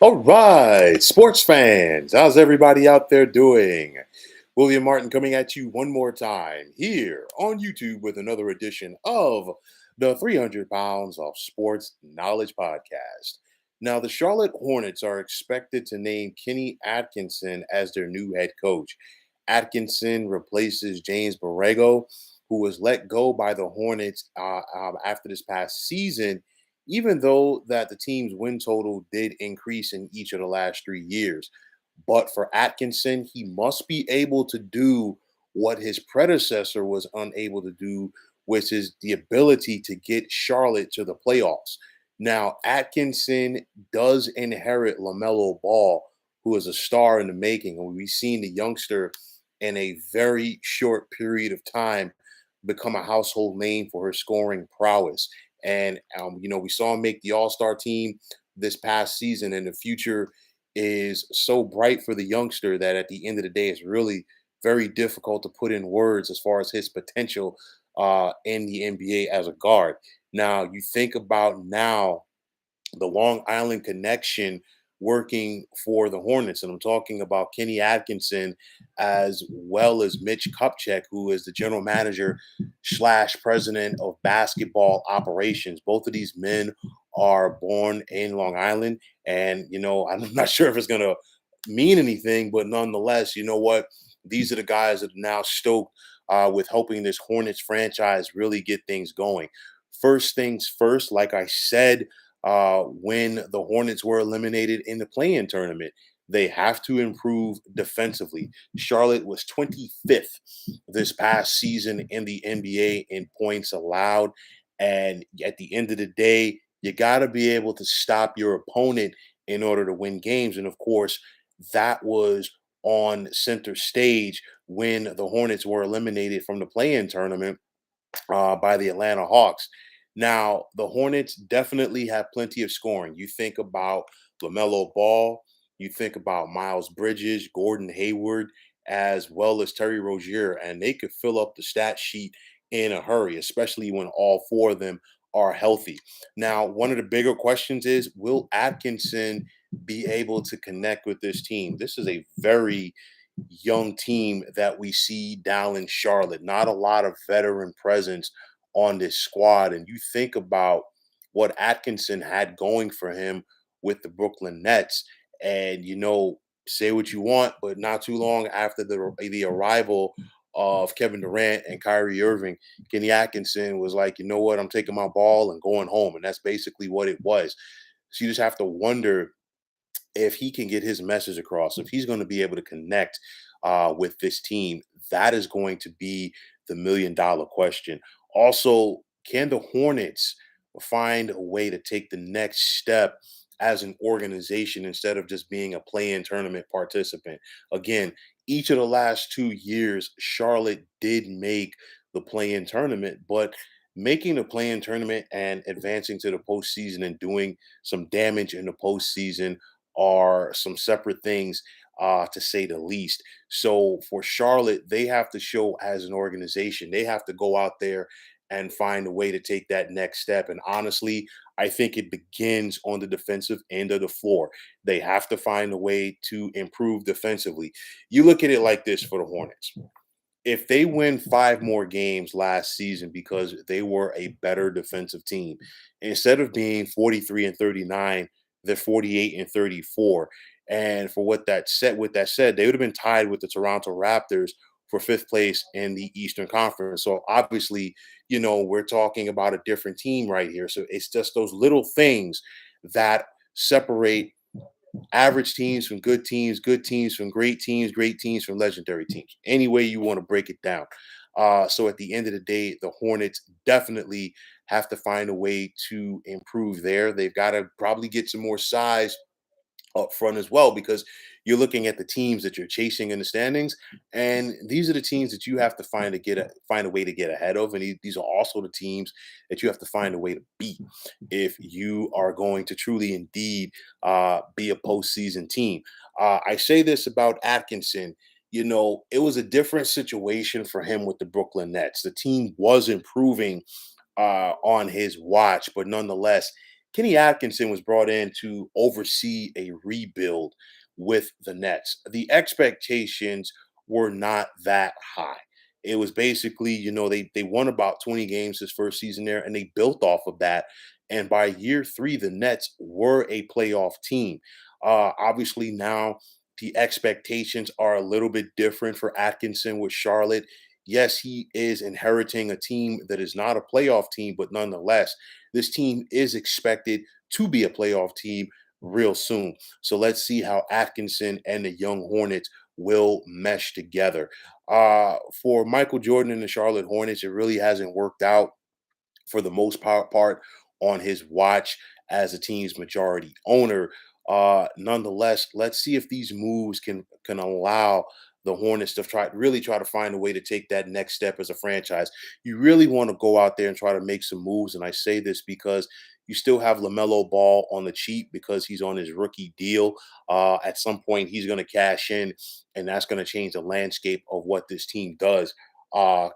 All right, sports fans, how's everybody out there doing? William Martin coming at you one more time here on YouTube with another edition of the 300 Pounds of Sports Knowledge Podcast. Now, the Charlotte Hornets are expected to name Kenny Atkinson as their new head coach. Atkinson replaces James Borrego, who was let go by the Hornets after this past season, even though that the team's win total did increase in each of the last 3 years. But for Atkinson, he must be able to do what his predecessor was unable to do, which is the ability to get Charlotte to the playoffs. Now, Atkinson does inherit LaMelo Ball, who is a star in the making. And we've seen the youngster in a very short period of time become a household name for her scoring prowess. And we saw him make the All-Star team this past season, and the future is so bright for the youngster that at the end of the day, it's really very difficult to put in words as far as his potential in the NBA as a guard. Now, you think about now the Long Island connection working for the Hornets. And I'm talking about Kenny Atkinson as well as Mitch Kupchak, who is the general manager slash president of basketball operations. Both of these men are born in Long Island. And, I'm not sure if it's going to mean anything, but nonetheless, you know what? These are the guys that are now stoked with helping this Hornets franchise really get things going. First things first, like I said, when the Hornets were eliminated in the play-in tournament. They have to improve defensively. Charlotte was 25th this past season in the NBA in points allowed. And at the end of the day, you got to be able to stop your opponent in order to win games. And of course, that was on center stage when the Hornets were eliminated from the play-in tournament by the Atlanta Hawks. Now, the Hornets definitely have plenty of scoring. You think about LaMelo Ball, you think about Miles Bridges, Gordon Hayward, as well as Terry Rozier, and they could fill up the stat sheet in a hurry, especially when all four of them are healthy. Now, one of the bigger questions is, will Atkinson be able to connect with this team? This is a very young team that we see down in Charlotte. Not a lot of veteran presence on this squad. And you think about what Atkinson had going for him with the Brooklyn Nets. And, say what you want, but not too long after the arrival of Kevin Durant and Kyrie Irving, Kenny Atkinson was like, you know what, I'm taking my ball and going home. And that's basically what it was. So you just have to wonder if he can get his message across, if he's going to be able to connect with this team. That is going to be the $1 million question. Also, can the Hornets find a way to take the next step as an organization instead of just being a play-in tournament participant? Again, each of the last 2 years, Charlotte did make the play-in tournament, but making the play-in tournament and advancing to the postseason and doing some damage in the postseason are some separate things, to say the least. So for Charlotte, they have to show as an organization, they have to go out there and find a way to take that next step. And honestly, I think it begins on the defensive end of the floor. They have to find a way to improve defensively. You look at it like this for the Hornets. If they win 5 more games last season because they were a better defensive team, instead of being 43 and 39, they're 48 and 34. And for with that said, they would have been tied with the Toronto Raptors for fifth place in the Eastern Conference. So obviously, we're talking about a different team right here. So it's just those little things that separate average teams from good teams from great teams from legendary teams. Any way you want to break it down. So at the end of the day, the Hornets definitely have to find a way to improve there. They've got to probably get some more size up front as well, because you're looking at the teams that you're chasing in the standings, and these are the teams that you have to find a way to get ahead of, and these are also the teams that you have to find a way to beat if you are going to truly indeed be a postseason team. I say this about Atkinson. It was a different situation for him with the Brooklyn Nets. The team was improving on his watch, but nonetheless, Kenny Atkinson was brought in to oversee a rebuild with the Nets. The expectations were not that high. It was basically, they won about 20 games his first season there, and they built off of that. And by year three, the Nets were a playoff team. Obviously, now the expectations are a little bit different for Atkinson with Charlotte. Yes, he is inheriting a team that is not a playoff team, but nonetheless, this team is expected to be a playoff team real soon. So let's see how Atkinson and the young Hornets will mesh together. For Michael Jordan and the Charlotte Hornets, it really hasn't worked out for the most part on his watch as a team's majority owner. Nonetheless, let's see if these moves can allow the Hornets to try to find a way to take that next step as a franchise. You really want to go out there and try to make some moves. And I say this because you still have LaMelo Ball on the cheap because he's on his rookie deal. At some point, he's going to cash in, and that's going to change the landscape of what this team does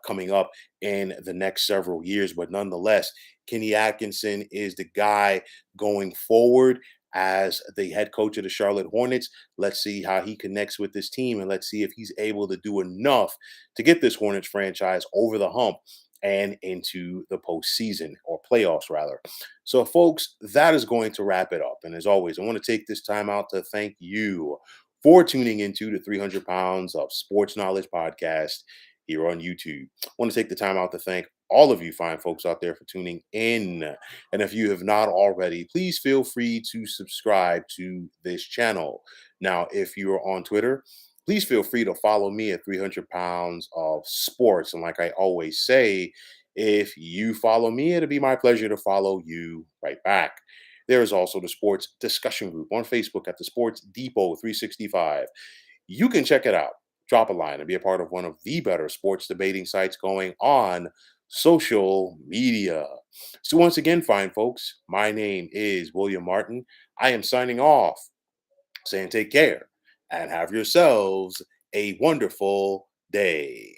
coming up in the next several years. But nonetheless, Kenny Atkinson is the guy going forward as the head coach of the Charlotte Hornets. Let's see how he connects with this team, and let's see if he's able to do enough to get this Hornets franchise over the hump and into the postseason or playoffs, rather. So, folks, that is going to wrap it up. And as always, I want to take this time out to thank you for tuning into the 300 Pounds of Sports Knowledge podcast here on YouTube. I want to take the time out to thank all of you fine folks out there for tuning in. And if you have not already, please feel free to subscribe to this channel. Now, if you are on Twitter, please feel free to follow me at 300 Pounds of Sports. And like I always say, if you follow me, it'll be my pleasure to follow you right back. There is also the sports discussion group on Facebook at the Sports Depot 365. You can check it out. Drop a line and be a part of one of the better sports debating sites going on social media. So, once again, fine folks, my name is William Martin. I am signing off, saying take care and have yourselves a wonderful day.